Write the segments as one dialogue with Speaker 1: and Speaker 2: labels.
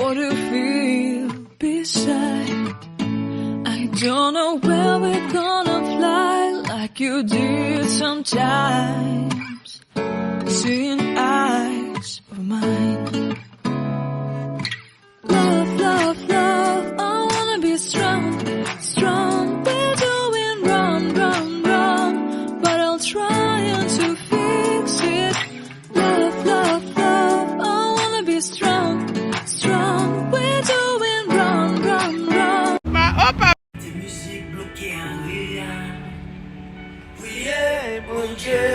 Speaker 1: what you feel beside. I don't know where we're gonna fly like you did sometimes. Seeing eyes of mine. Love, love, love, I wanna be strong, strong. We're doing wrong, wrong, wrong, but I'll try to fix it. Love, love, love, I wanna be strong, strong. We're doing wrong, wrong, wrong.
Speaker 2: Tes musiques bloquées en rien. Priez, bon Dieu,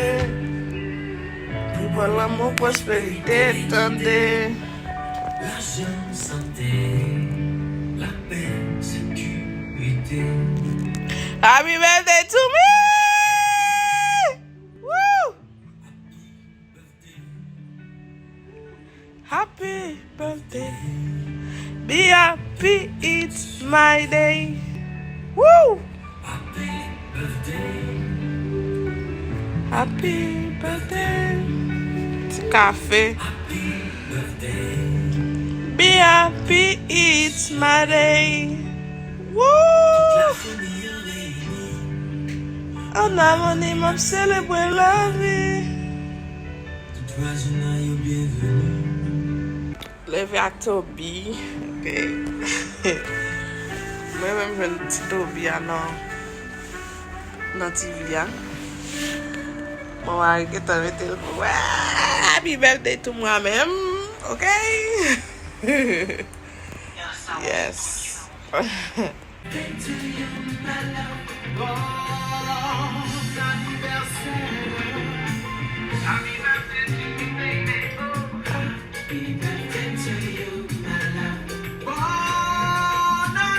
Speaker 2: pour l'amour, prospérité, tendez. L'argent, santé, la paix, sécurité. Happy birthday to me! Woo! Happy birthday. Be happy, it's my day. Woo! Happy birthday. Happy birthday. It's coffee. Happy birthday. Be happy, it's my day. Woo! On a mon imam célébrer la vie. Leve à Toby. Ok. Moi-même, je vais le petit Toby dans TV. Bon, je vais te mettre le coup. Happy birthday to moi-même. Ok? Yes.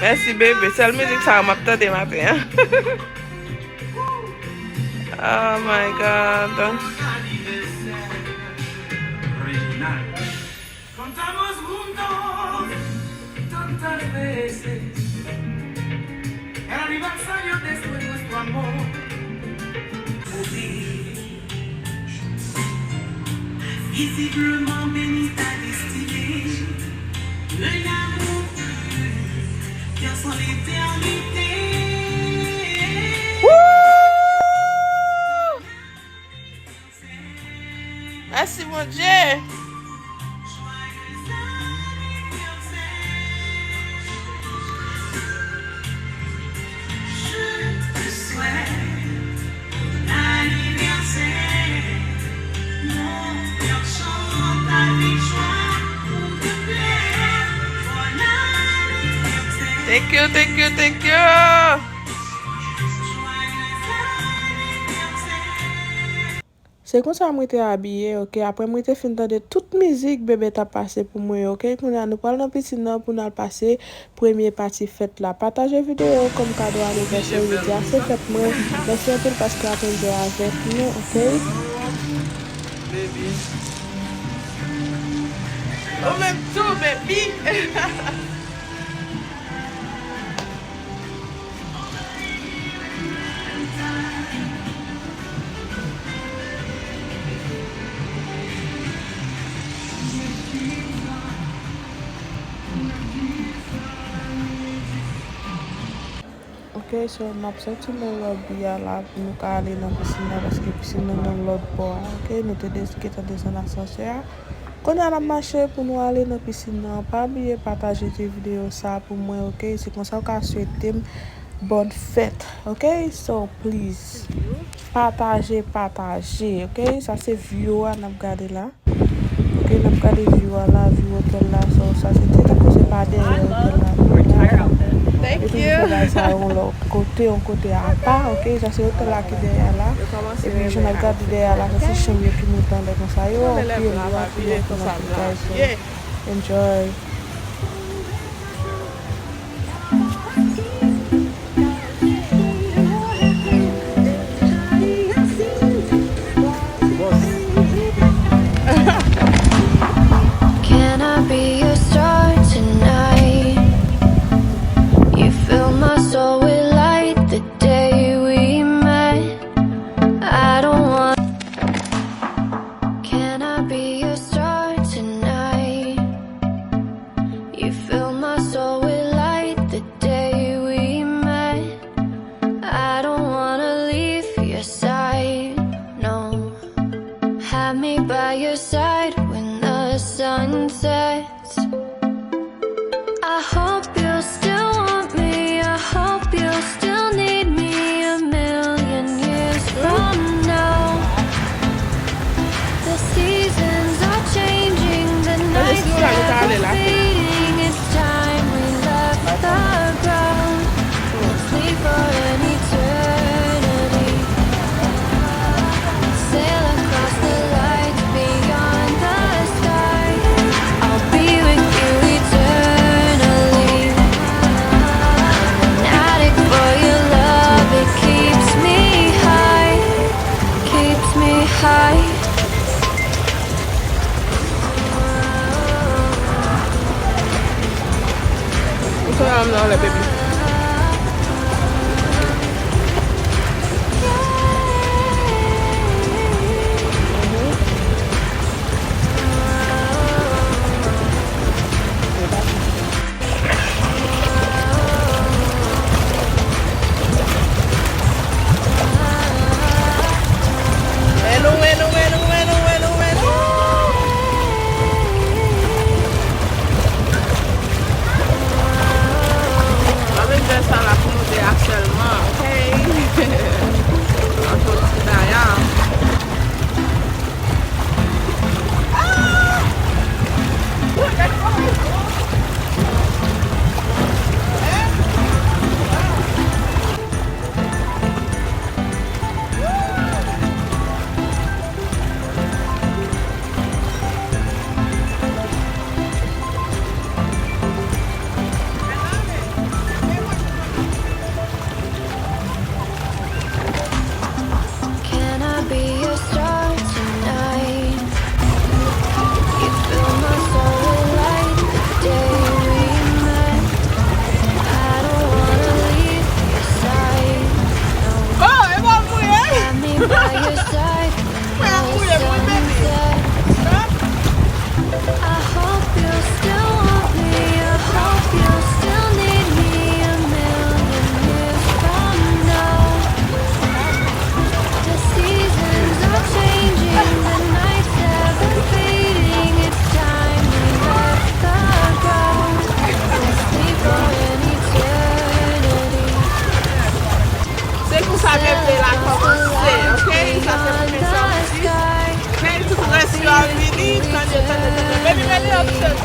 Speaker 2: Merci bébé, c'est la musique ça m'a des matins. Oh my god. Contamos juntos tantas veces el aniversario de nuestro amor. Visiblement béni ta destinée. Le l'amour qui en son l'éternité. Merci mon Dieu. Thank you, thank you, thank you. C'est comme ça que je suis habillée, ok? Après, je suis fini de toute musique, bébé t'a passé pour moi, ok? Nous parlons de piscine pour nous passer première partie fête là. Partagez la vidéo comme cadeau anniversaire, c'est fait moi. Merci un peu parce que vous avez avec nous, ok? Baby. Oh, même tout, baby! Ok, so m'a sorti dans lobby là pour nous aller dans la piscine parce que la piscine est dans l'autre bord. Ok, nous te descendons l'ascenseur. Quand on a marché pour nous aller dans la piscine, pas oublier partager cette vidéo ça pour moi, ok? C'est comme ça qu'on souhaite bonne fête, ok? So please partagez, ok? Ça c'est view on a regardé là. Ok, on a regardé view là, view hôtel là, so ça c'était que c'est pas derrière hôtel là.
Speaker 3: Thank you.
Speaker 1: Ça on côté à part, ok? Ça c'est hôtel là qui est derrière là. Et puis je regarde derrière là, ça c'est chambre qui nous tend comme ça. Yo, enjoy.
Speaker 4: Can I be your star tonight? You fill my soul with light the day we met. I don't want. Can I be your star tonight? You
Speaker 2: mam nan le bebe.
Speaker 4: Can I be your star tonight? You fill my soul with light the day we met. I don't wanna leave your side. No, have me by your side when the sun sets. I hope you still want me. I hope you still need me a million years from now. The seasons are changing, the nights ever fading. It's time we left the ground and sleep for an eternity.
Speaker 2: Se pou sa me ple la komanse, ok? Sa se pou me sorti. Men tout reste yo vini, tande. Baby, option.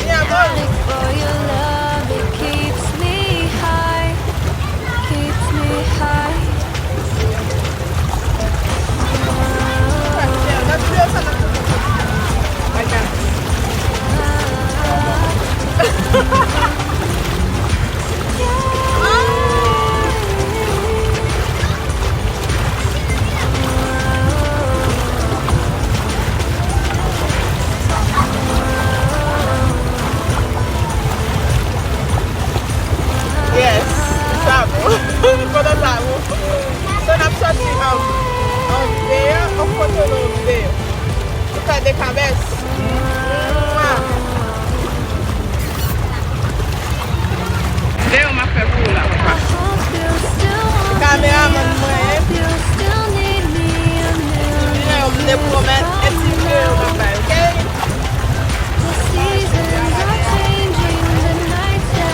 Speaker 2: Yeah, boy.
Speaker 4: Addict for your love, it keeps me high, keeps me high.
Speaker 2: Yeah, that's real sana. Like that. Yes, sabo. Kodo sabo. So nap sorti an videyo, an foto nou videyo. Ika de kabes. Videyo ma fe pou la papa. Kameraman mwen. Videyo mne promet eti videyo ma fe, ok?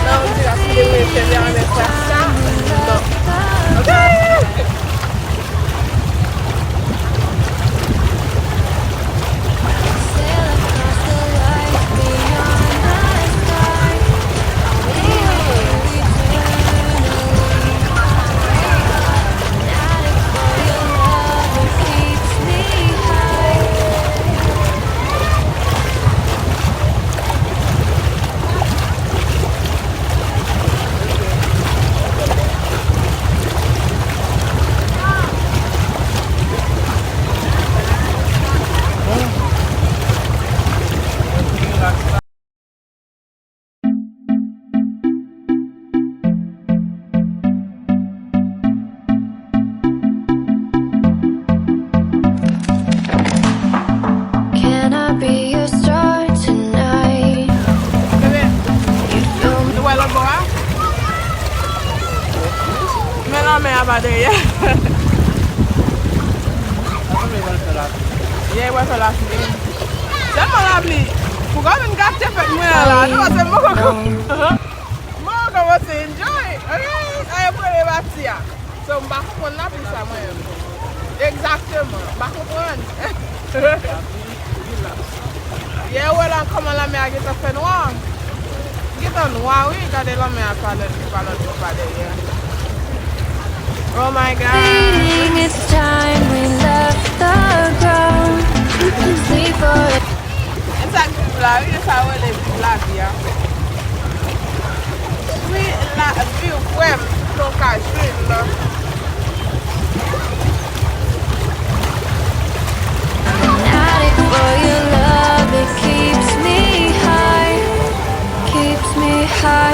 Speaker 2: Non, on dirait que les métiers avec ça. Non. Ok.
Speaker 4: Can I be your star tonight? You fill me.
Speaker 2: Wè lò bo a? Mè nan mè abade ye. Ye wè fè la fi. Selman la pli. Pou ka vin gate fèk mwen la. Nou se mò ko wò se enjoy. Aye pou le bati ya. So mba kon la pli sa mwen. Exactement. Mba kon. Ye wè lan koman la mè a gete fè noa. Gete noa wè. Gade la mè a pale ye. Oh my God.
Speaker 4: Fading, it's time we left the ground and sleep for it.
Speaker 2: En sak la, wè sa wè le la ya. Sweet la view wèm. So ka sweet la.
Speaker 4: Addict for your love, it keeps me high, keeps me high.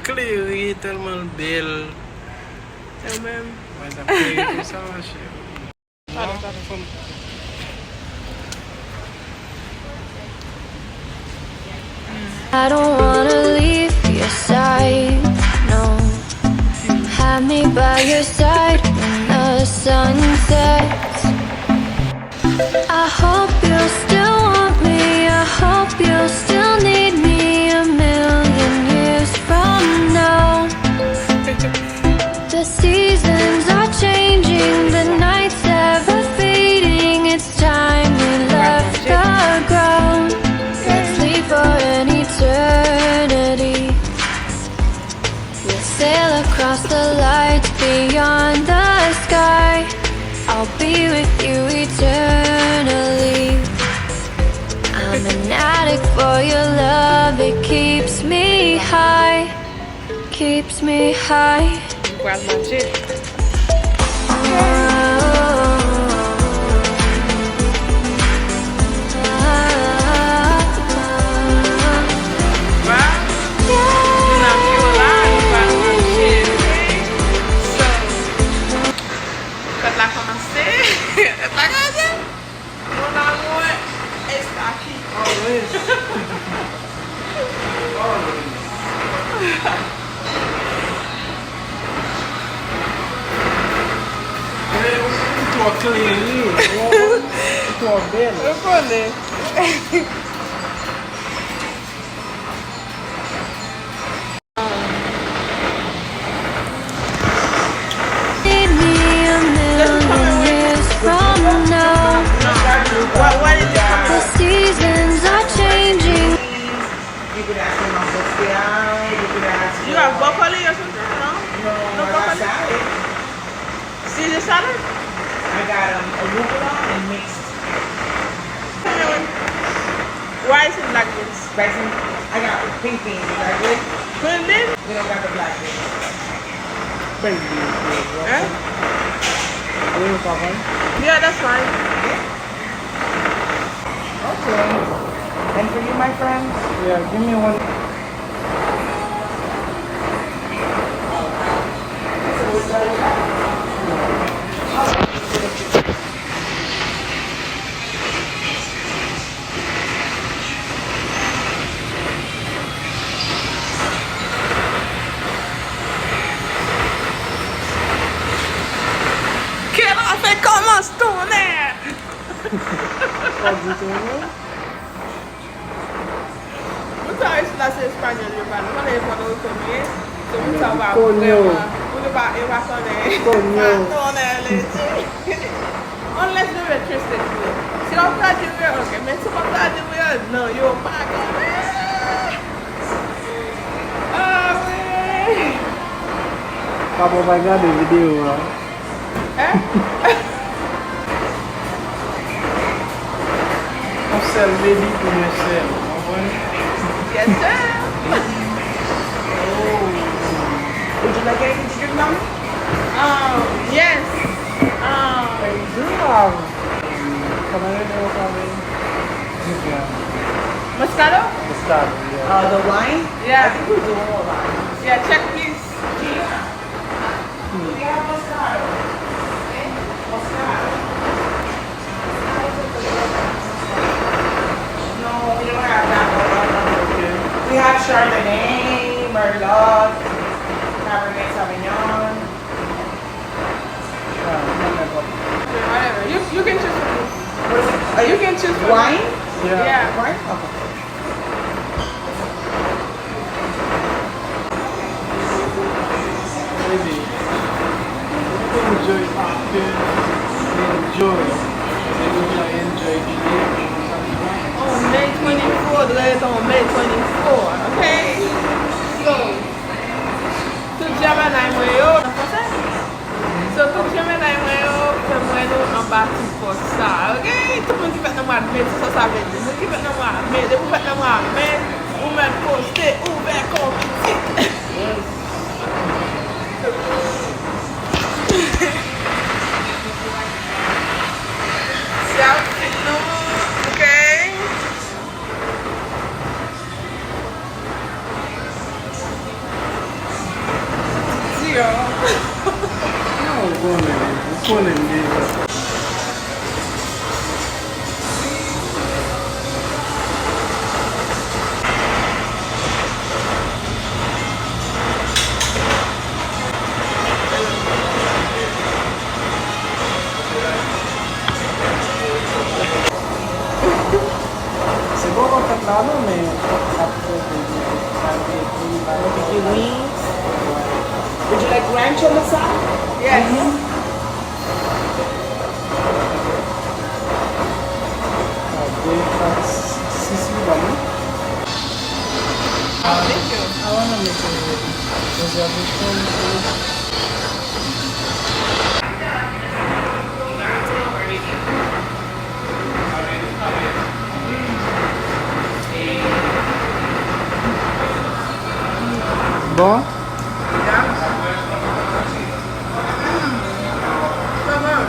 Speaker 5: clear tellement belle.
Speaker 2: Eu mesmo.
Speaker 5: Mas a clear ça va cher.
Speaker 4: I don't wanna leave your side, no. Have me by your side when the sun sets. I hope you'll still want me, I hope you'll still need me 1,000,000 years from now. The seasons are changing, the nights ever fading. It's time we left the ground. Let's leave for an eternity. We'll sail across the lights beyond the sky. I'll be with you eternally. I'm an addict for your love. It keeps me high, keeps me high.
Speaker 2: Quase bati.
Speaker 3: Para commencer, pas grave. Mon amour está aqui.
Speaker 5: Always. Tua clean, tua bela.
Speaker 2: Eu falei.
Speaker 4: Need me 1,000,000 years from now.
Speaker 3: What is it?
Speaker 4: The seasons are changing.
Speaker 3: salad?
Speaker 6: I got arugula and mixed
Speaker 3: Rice and black beans.
Speaker 6: rice and I got pink beans. Is that good?
Speaker 3: Green beans?
Speaker 6: We don't got the black beans.
Speaker 5: Baby.
Speaker 3: Eh?
Speaker 5: Ano?
Speaker 3: Yeah, that's fine.
Speaker 6: Okay. And for you, my friend?
Speaker 5: Yeah, give me one.
Speaker 3: Que ela fait comment se tourner? Muita isso lá ser espanhol, eu falo, quando eu falo comer, eu vou salvar o problema. Eu vou fazer. Unless you're interested. Se eu falar de ver, ok, mas se eu falar de ver, não, eu pago. Ah, véi.
Speaker 5: Papa vai ganhar de vídeo lá.
Speaker 3: É?
Speaker 5: On sell baby pour me sell.
Speaker 3: Yes, sir.
Speaker 6: Would you like anything to drink, Mom?
Speaker 3: Yes. Moscato?
Speaker 6: The wine?
Speaker 3: Yeah.
Speaker 6: I think we're doing all wine.
Speaker 3: Yeah, check please.
Speaker 6: We have Moscato. Moscato. No, we don't have that one. We have Chardonnay, Merlot, Cabernet Sauvignon.
Speaker 3: Whatever. You can choose for me.
Speaker 6: What is it?
Speaker 3: You can choose for
Speaker 6: Wine?
Speaker 3: me.
Speaker 5: Yeah.
Speaker 3: Yeah.
Speaker 6: Wine? Okay.
Speaker 5: Baby. Enjoy. Enjoy.
Speaker 3: On May 24th, let's on May 24th, okay? So, tout jamais n'a eu en français? So, tout jamais n'a eu en bâti pour ça, ok? Tout le monde qui fait dans mois de mai, c'est ça ça veut dire. Nous qui fait dans mois de mai, vous faites dans mois de mai, vous mettez posté, ouvert comme petit. C'est un petit nom, ok? Zero.
Speaker 5: C'est bon quand t'as là, mais
Speaker 6: Barbecue wings. Would you like ranch on the side?
Speaker 3: Yes. Thank you.
Speaker 5: I want to make a reservation. Bon?
Speaker 3: Come on.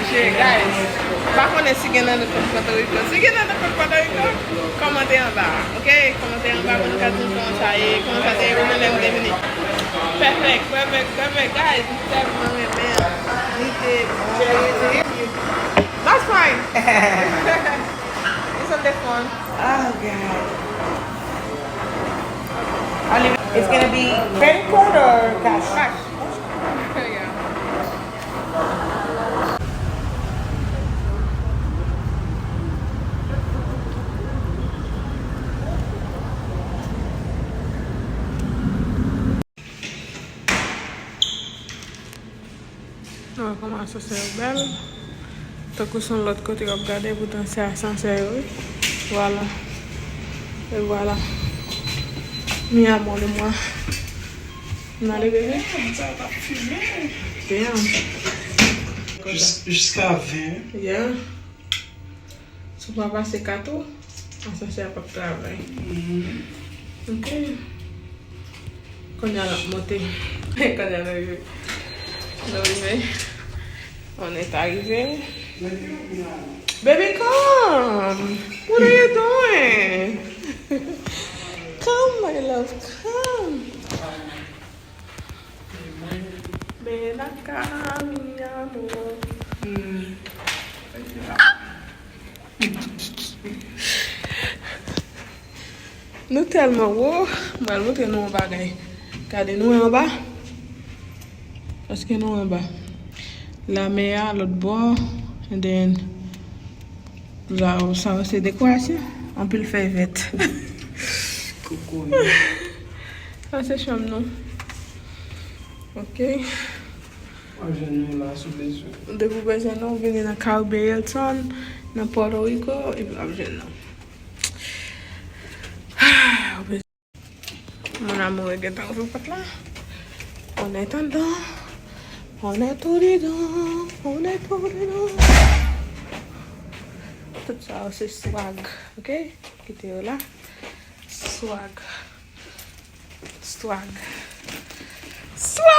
Speaker 3: marché, guys. Par contre, si vous avez dans le code Puerto Rico, si vous avez dans le code Puerto Rico, commentez en bas, ok? Commentez en bas pour nous dire comment ça est, comment ça est, comment l'aime devenir. Perfect, guys. That's fine. It's on the phone.
Speaker 6: Oh, God. It's gonna be credit card or cash?
Speaker 3: Yeah. On commence à faire belle. Tant que son l'autre côté, regardez, pourtant c'est ascenseur. Voilà. Et voilà. Mi amor de moi. On a les bébés?
Speaker 5: Ça va fumer.
Speaker 3: Bien.
Speaker 5: Jusqu'à 20.
Speaker 3: Yeah. Si on va passer 4 ans, ascenseur pas de travail. Ok. Quand il y a la montée. Quand il y a l'arrivée. On est arrivé. Baby, come. What are you doing? Come, my love, come. Ven acá, mi amor. Nous tellement haut, je vais montrer nous en bas. Regardez nous en bas. Parce que nous en bas. La mer, l'autre bord. And then, là, ça c'est décoration. On peut le faire vite.
Speaker 5: Coucou.
Speaker 3: Ça c'est chambre non. Ok.
Speaker 5: Moi, je nous là sous les yeux.
Speaker 3: De vous besoin nous venir dans Caribbean Hilton, dans Puerto Rico et puis après non. Mon amour est dans le pot là. On est en dedans. On est tout dedans. On est tout dedans. Tout ça c'est swag, ok? Quittez là. Swag. Swag. Swag!